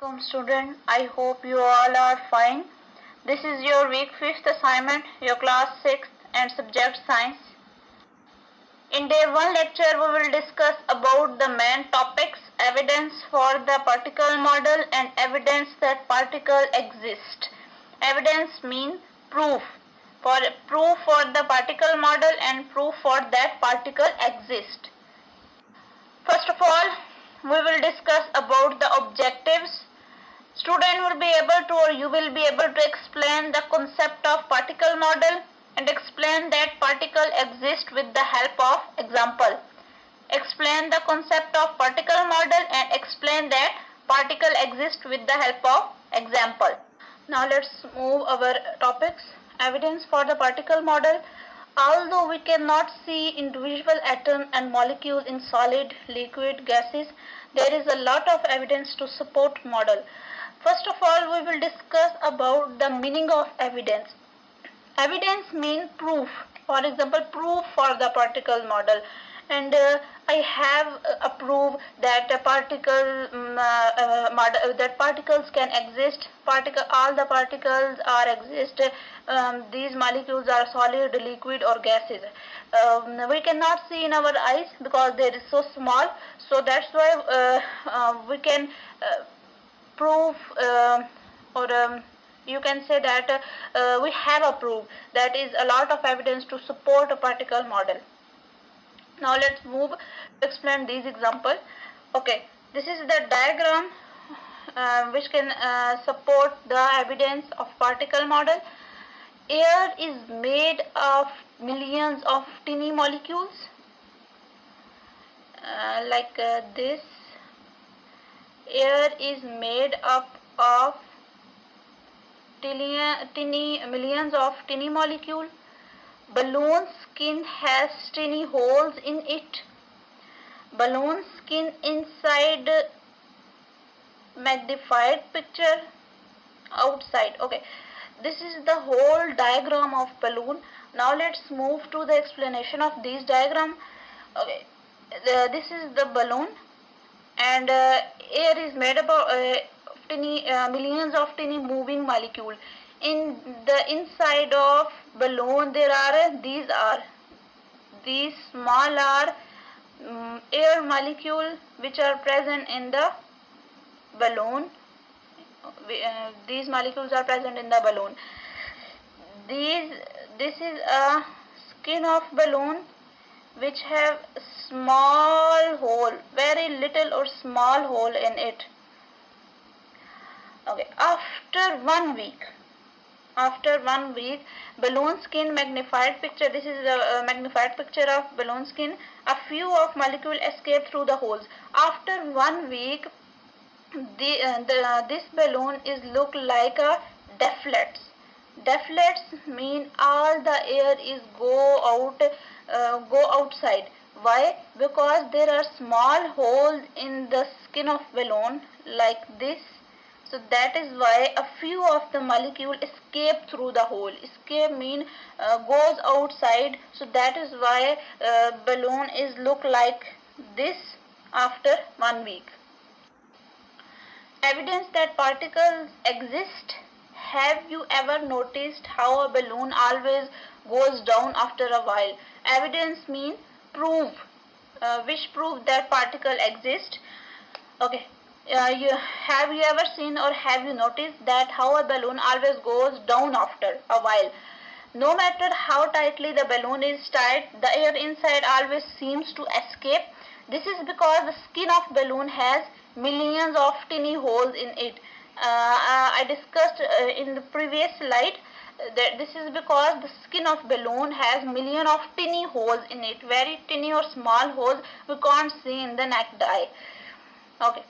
Welcome student, I hope you all are fine. This is your week 5th assignment, your class 6th and subject science. In day 1 lecture we will discuss about the main topics, evidence for the particle model and evidence that particle exist. Evidence mean proof. Proof for the particle model and proof for that particle exist. First of all, we will discuss about the objectives. Student will be able to, or you will be able to explain the concept of particle model and explain that particle exists with the help of example. Explain the concept of particle model and explain that particle exists with the help of example. Now let's move our topics. Evidence for the particle model. Although we cannot see individual atom and molecule in solid, liquid, gases, there is a lot of evidence to support model. First of all, we will discuss about the meaning of evidence. Evidence means proof. For example, proof for the particle model. And I have approved that that particles can exist. All the particles are exist. These molecules are solid, liquid, or gases. We cannot see in our eyes because they are so small. So that's why we can prove or you can say that we have a proof. That is a lot of evidence to support a particle model. Now let's move to explain these examples. Okay, this is the diagram which can support the evidence of particle model. Air is made of millions of tiny molecules like this. Air is made up of millions of tiny molecules. Balloon skin has tiny holes in it. Balloon skin inside magnified picture outside. Okay, this is the whole diagram of balloon. Now let's move to the explanation of this diagram. Okay, this is the balloon and air is made up of millions of tiny moving molecules. In the inside of balloon there are these small air molecule which are present in the balloon. These molecules are present in the balloon. This is a skin of balloon which have small hole, very little or small hole in it. Okay, after 1 week, balloon skin magnified picture. This is a magnified picture of balloon skin. A few of molecule escape through the holes. After 1 week, this balloon is look like a deflates. Deflates mean all the air is go outside. Why? Because there are small holes in the skin of balloon like this. So that is why a few of the molecule escape through the hole. Escape mean goes outside. So that is why balloon is look like this after 1 week. Evidence that particles exist. Have you ever noticed how a balloon always goes down after a while? Evidence mean proof, which prove that particle exist. Okay. Have you ever seen or have you noticed that how a balloon always goes down after a while? No matter how tightly the balloon is tied, the air inside always seems to escape. This is because the skin of balloon has millions of tiny holes in it. I discussed in the previous slide that this is because the skin of balloon has millions of tiny holes in it, very tiny or small holes we can't see in the naked eye. Okay.